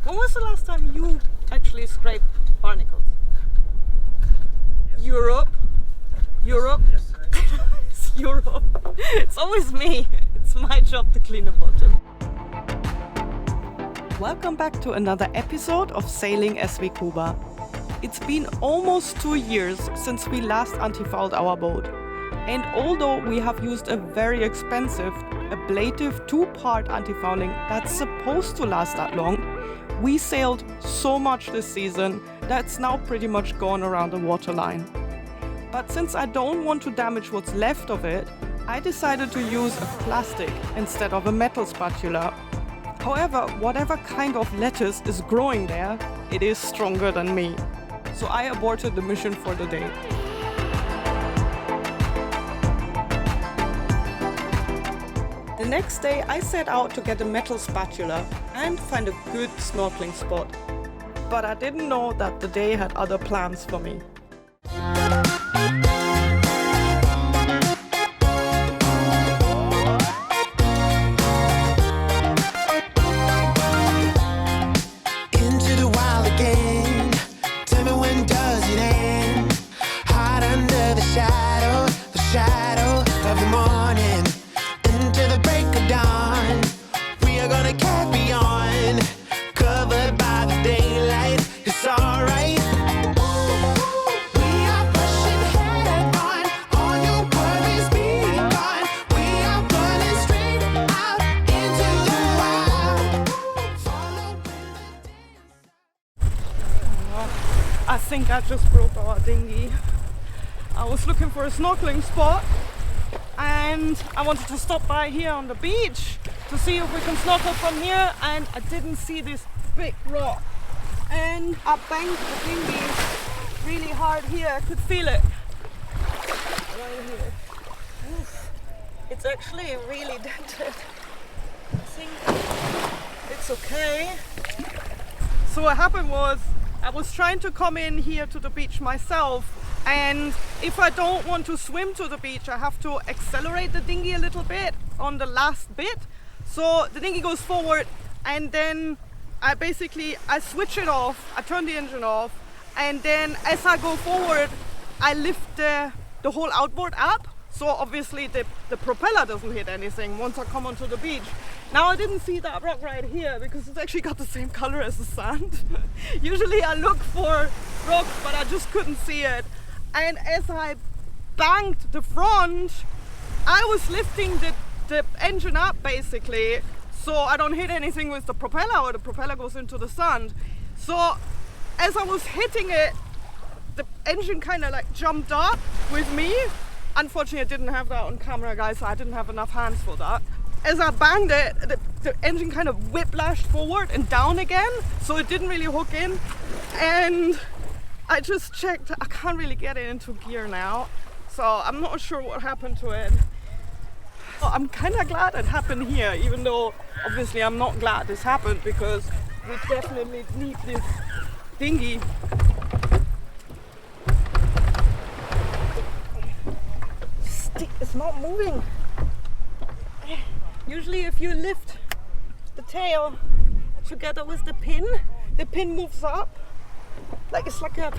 When was the last time you actually scraped barnacles? Europe. It's Europe. It's always me. It's my job to clean the bottom. Welcome back to another episode of Sailing SV Cuba. It's been almost 2 years since we last anti-fouled our boat. And although we have used a very expensive, ablative 2-part anti-fouling that's supposed to last that long, we sailed so much this season that's now pretty much gone around the waterline. But since I don't want to damage what's left of it, I decided to use a plastic instead of a metal spatula. However, whatever kind of lettuce is growing there, it is stronger than me. So I aborted the mission for the day. The next day I set out to get a metal spatula and find a good snorkeling spot. But I didn't know that the day had other plans for me. I think I just broke our dinghy. I was looking for a snorkeling spot and I wanted to stop by here on the beach to see if we can snorkel from here, and I didn't see this big rock. And I banged the dinghy really hard here, I could feel it. Right here. Oof. It's actually really dented. I think it's okay. So what happened was, I was trying to come in here to the beach myself, and if I don't want to swim to the beach, I have to accelerate the dinghy a little bit on the last bit. So the dinghy goes forward, and then I switch it off, I turn the engine off, and then as I go forward, I lift the whole outboard up. So obviously the propeller doesn't hit anything once I come onto the beach. Now I didn't see that rock right here because it's actually got the same color as the sand. Usually I look for rocks, but I just couldn't see it. And as I banged the front, I was lifting the engine up basically, so I don't hit anything with the propeller, or the propeller goes into the sand. So as I was hitting it, the engine kind of like jumped up with me. Unfortunately, I didn't have that on camera, guys, so I didn't have enough hands for that. As I banged it, the engine kind of whiplashed forward and down again, so it didn't really hook in. And I just checked, I can't really get it into gear now, so I'm not sure what happened to it. Well, I'm kind of glad it happened here, even though obviously I'm not glad this happened, because we definitely need this dinghy. It's not moving. Usually if you lift the tail together with the pin moves up. Like it's like a,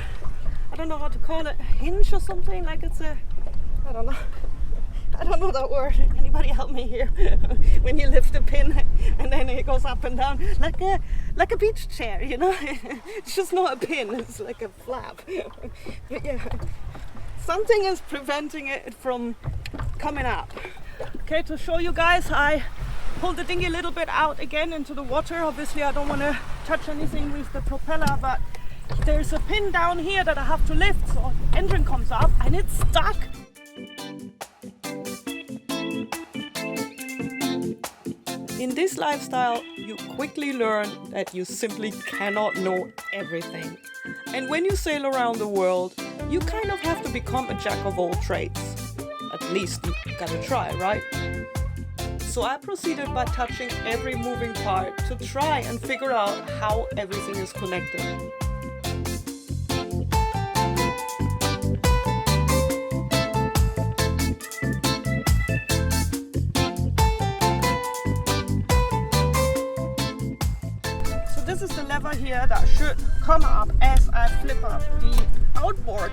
I don't know how to call it, a hinge or something, like it's a, I don't know that word. Anybody help me here? When you lift the pin and then it goes up and down like a beach chair, you know? It's just not a pin, it's like a flap. But yeah, something is preventing it from coming up. Okay, to show you guys, I pulled the dinghy a little bit out again into the water. Obviously I don't want to touch anything with the propeller, but there's a pin down here that I have to lift, so the engine comes up and it's stuck. In this lifestyle, you quickly learn that you simply cannot know everything. And when you sail around the world, you kind of have to become a jack of all trades. At least you gotta try, right? So I proceeded by touching every moving part to try and figure out how everything is connected. lever here that should come up as I flip up the outboard.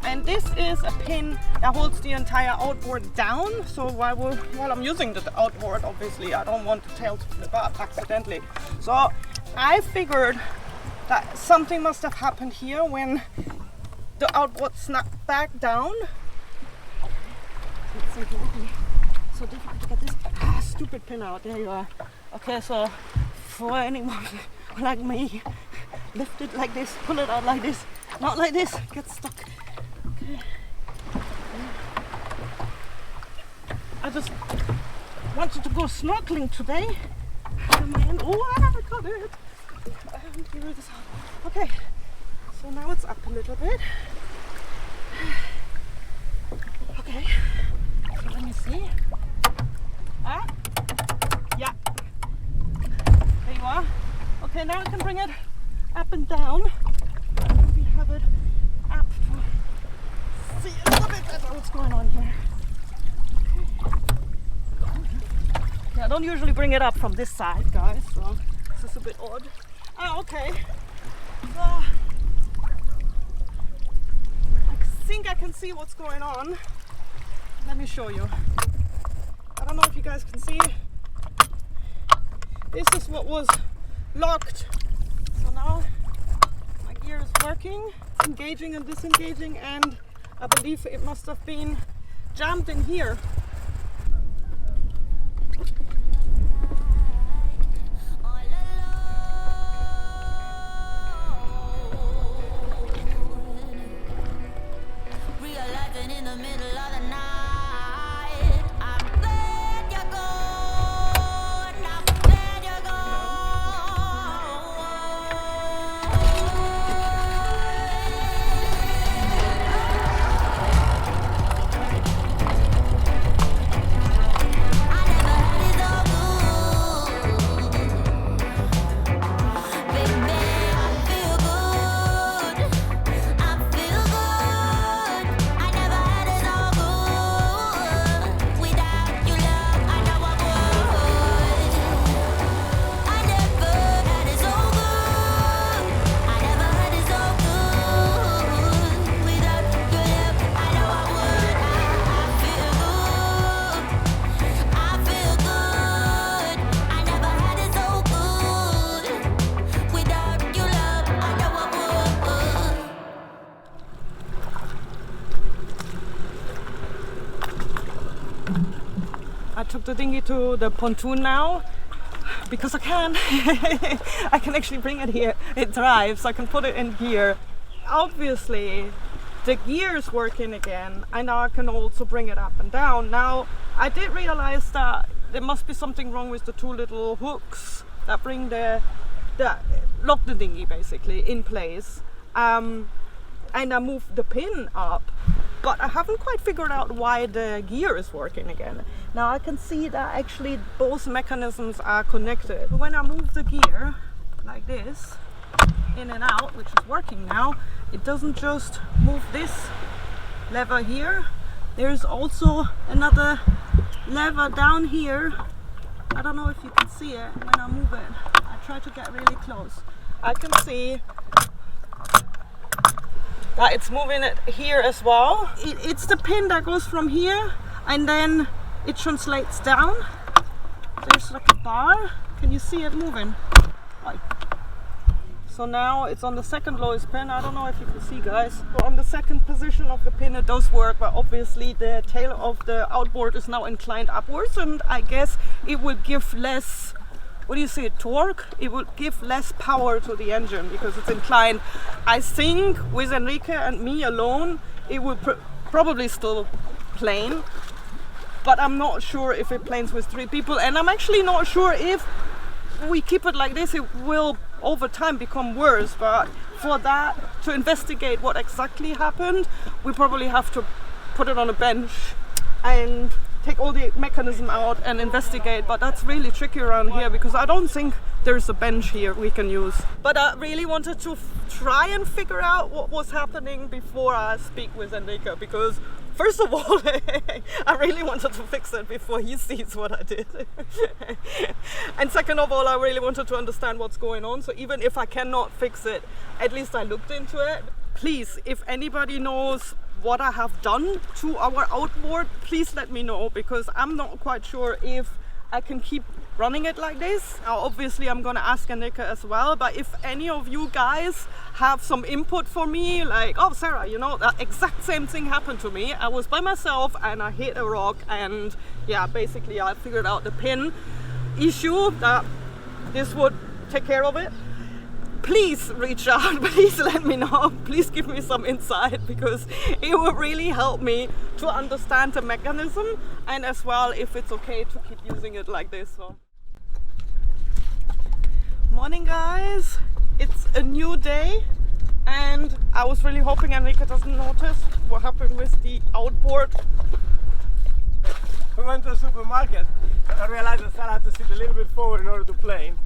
And this is a pin that holds the entire outboard down. So while I'm using the outboard, obviously, I don't want the tail to flip up accidentally. So I figured that something must have happened here when the outboard snapped back down. It's so difficult to get this stupid pin out. There you are. Okay, so for anyone like me, lift it like this, pull it out like this, not like this, get stuck. Okay. I just wanted to go snorkeling today. Oh, I got it. Here it is. Okay, so now it's up a little bit. Okay, so let me see. Yeah. There you are. Okay, now I can bring it up and down. Maybe have it up to see a little bit better what's going on here. Okay. Yeah, I don't usually bring it up from this side, guys, so this is a bit odd. Okay. So, I think I can see what's going on. Let me show you. I don't know if you guys can see. This is what was locked. So now my gear is working, it's engaging and disengaging, and I believe it must have been jammed in here. I took the dinghy to the pontoon now because I can. I can actually bring it here. It drives. I can put it in here. Obviously, the gear is working again, and now I can also bring it up and down. Now, I did realize that there must be something wrong with the two little hooks that bring lock the dinghy basically in place. And I moved the pin up, but I haven't quite figured out why the gear is working again. Now I can see that actually both mechanisms are connected. When I move the gear like this, in and out, which is working now, it doesn't just move this lever here. There's also another lever down here. I don't know if you can see it when I move it. I try to get really close. I can see that it's moving it here as well. It's the pin that goes from here and then it translates down. There's like a bar. Can you see it moving? Like. So now it's on the second lowest pin. I don't know if you can see, guys. So on the second position of the pin it does work, but obviously the tail of the outboard is now inclined upwards, and I guess it will give less, what do you say, torque? It will give less power to the engine because it's inclined. I think with Enrique and me alone, it will probably still plane, but I'm not sure if it planes with 3 people, and I'm actually not sure if we keep it like this, it will over time become worse. But for that, to investigate what exactly happened, we probably have to put it on a bench and take all the mechanism out and investigate. But that's really tricky around here because I don't think there's a bench here we can use. But I really wanted to try and figure out what was happening before I speak with Enrique, because First of all, I really wanted to fix it before he sees what I did. And second of all, I really wanted to understand what's going on. So even if I cannot fix it, at least I looked into it. Please, if anybody knows what I have done to our outboard, please let me know, because I'm not quite sure if I can keep running it like this. Now, obviously I'm gonna ask Annika as well, but if any of you guys have some input for me, like, oh Sarah, you know, that exact same thing happened to me. I was by myself and I hit a rock, and yeah, basically I figured out the pin issue, that this would take care of it. Please reach out, please let me know, please give me some insight, because it would really help me to understand the mechanism, and as well if it's okay to keep using it like this. So. Morning guys, it's a new day, and I was really hoping Annika doesn't notice what happened with the outboard. We went to the supermarket and I realized that Sarah had to sit a little bit forward in order to plane,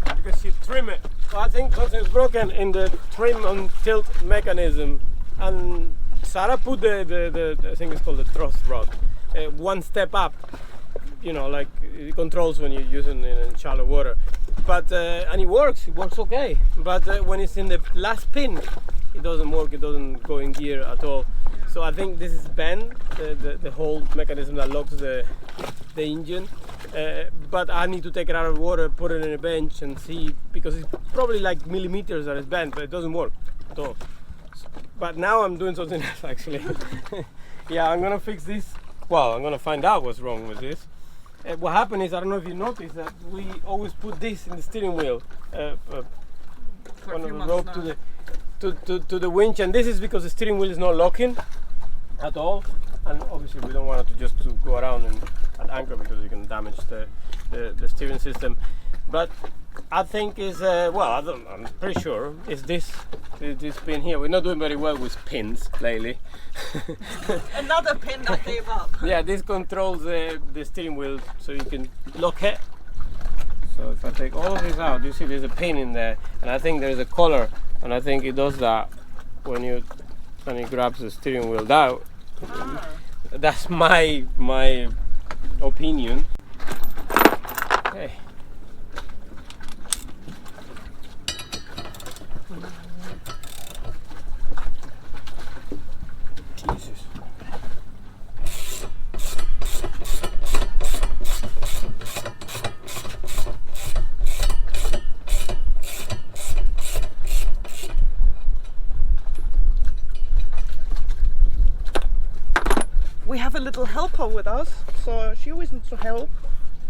because she trimmed it. So I think something's broken in the trim and tilt mechanism, and Sarah put the I think it's called the thrust rod, one step up, you know, like it controls when you're using it in shallow water. But and it works okay. But when it's in the last pin, it doesn't work. It doesn't go in gear at all. So I think this is bent, the whole mechanism that locks the engine. But I need to take it out of the water, put it in a bench and see, because it's probably like millimeters that it's bent, but it doesn't work at all. But now I'm doing something else actually. Yeah, I'm gonna fix this. Well, I'm gonna find out what's wrong with this. What happened is, I don't know if you noticed, that we always put this in the steering wheel, on the rope to the winch, and this is because the steering wheel is not locking at all, and obviously we don't want it to just to go around and at anchor, because you can damage the steering system. But I think is I'm pretty sure it's this pin here. We're not doing very well with pins lately. Another pin that gave up. Yeah, this controls the steering wheel, so you can lock it. So if I take all of this out, you see there's a pin in there, and I think there's a collar, and I think it does that when it grabs the steering wheel down. That's my opinion. Okay. Jesus. We have a little helper with us, so she always needs to help.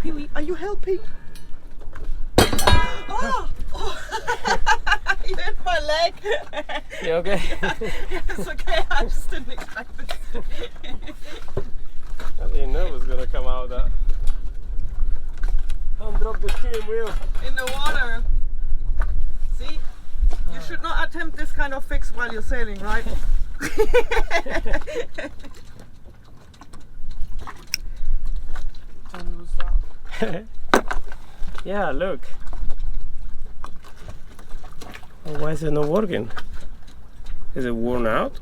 Pee-wee, are you helping? Oh! You hit my leg. You okay? It's okay, I just didn't expect this. I didn't know it was gonna come out that. Don't drop the steering wheel. In the water. See? You should not attempt this kind of fix while you're sailing, right? Yeah, look. Oh, why is it not working? Is it worn out?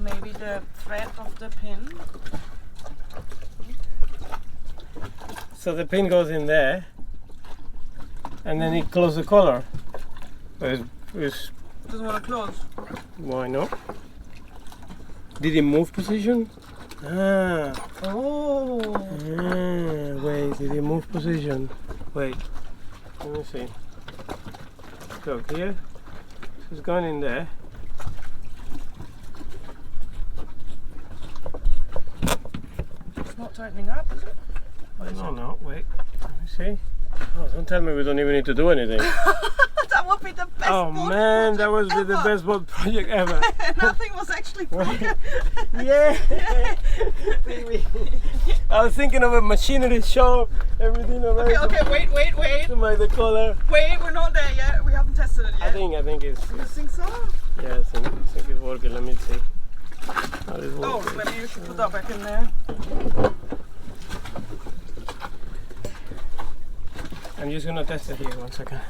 Maybe the thread of the pin. So the pin goes in there, and then it closes the collar. Doesn't want to close. Why not? Did it move position? Ah. Oh. Wait, did it move position? Wait, let me see. Look here. It's going in there. It's not tightening up, is it? No, wait. Let me see. Oh, don't tell me we don't even need to do anything. That would be the best. Oh man, that would be the best boat project ever. Nothing was actually broken. Yeah. I was thinking of a machinery shop, everything already. Okay, wait. To make the color. Wait, we're not there yet. We haven't tested it yet. I think it's. You think so? Yeah, I think it's working. Let me see. How is it working? Oh, maybe you should put that back in there. I'm just gonna test it here 1 second,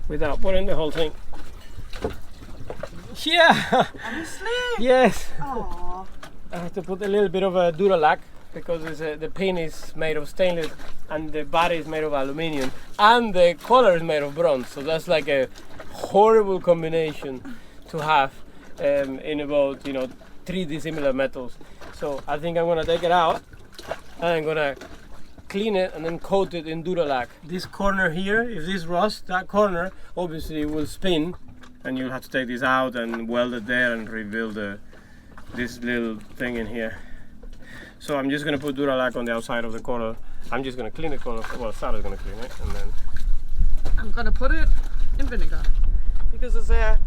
without putting the whole thing. Yeah. Honestly? Yes. Aww. I have to put a little bit of a Duralac because the pin is made of stainless and the body is made of aluminium and the collar is made of bronze. So that's like a horrible combination to have in about 3 dissimilar metals. So I think I'm gonna take it out and I'm gonna clean it and then coat it in Duralac. This corner here, if this rust, that corner obviously will spin and you'll have to take this out and weld it there and rebuild this little thing in here. So I'm just gonna put Duralac on the outside of the corner. I'm just gonna clean the corner. Well, Sarah's gonna clean it and then I'm gonna put it in vinegar because it's a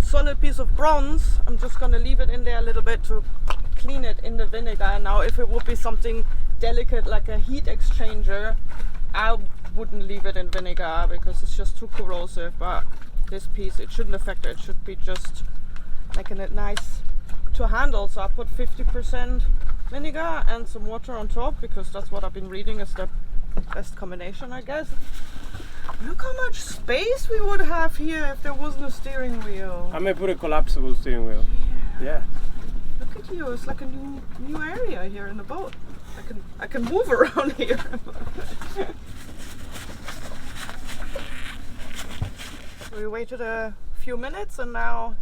solid piece of bronze. I'm just gonna leave it in there a little bit to clean it in the vinegar. Now if it would be something delicate like a heat exchanger, I wouldn't leave it in vinegar because it's just too corrosive, but this piece, it shouldn't affect it. It should be just making it nice to handle. So I put 50% vinegar and some water on top because that's what I've been reading is the best combination, I guess. Look how much space we would have here if there wasn't a steering wheel. I may put a collapsible steering wheel. Yeah. Look at you, it's like a new area here in the boat. I can move around here. We waited a few minutes and now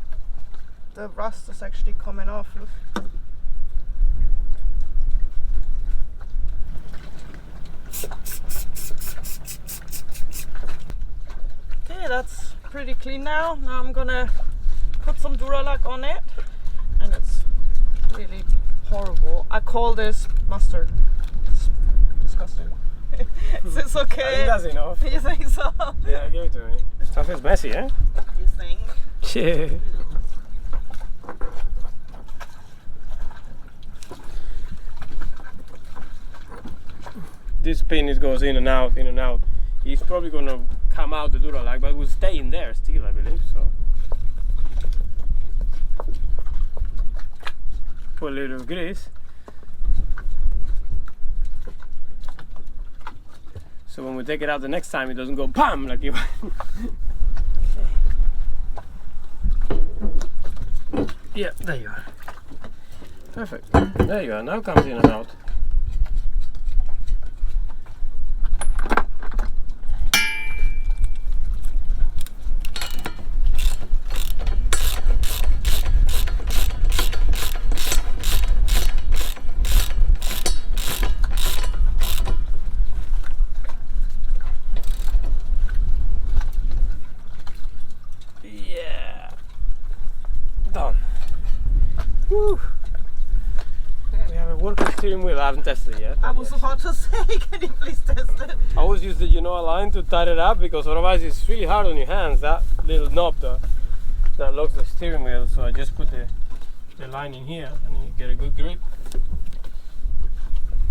the rust is actually coming off. Look. Okay, that's pretty clean now. Now I'm gonna put some Duralac on it, and it's really horrible. I call this mustard. It's disgusting. Is this okay? I think that's enough. You think so? Yeah, give it to me. Stuff is messy, eh? You think? Yeah. This pin goes in and out, in and out. It's probably going to come out the Duralac, but it will stay in there still, I believe. So put a little grease. So when we take it out the next time, it doesn't go BAM like you. Yeah, there you are. Perfect. There you are. Now it comes in and out. Done. Woo. We have a working steering wheel. I haven't tested it yet. I was about to say, can you please test it? I always use the line to tie it up because otherwise it's really hard on your hands. That little knob that locks the steering wheel. So I just put the line in here and you get a good grip.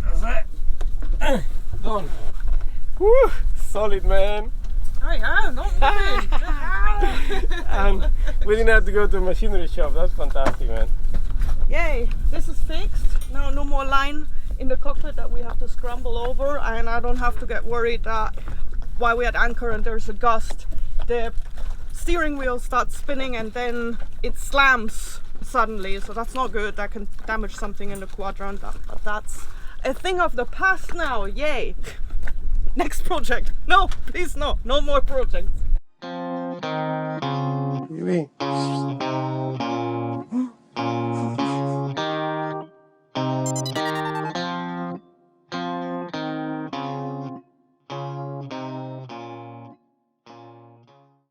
That's it. Done. Woo! Solid, man. Oh yeah, not moving. And we didn't have to go to a machinery shop. That's fantastic, man. Yay, this is fixed. Now no more line in the cockpit that we have to scramble over, and I don't have to get worried that while we're at anchor and there's a gust, the steering wheel starts spinning and then it slams suddenly. So that's not good. That can damage something in the quadrant. But that's a thing of the past now. Yay. Next project. No, please no. No more projects.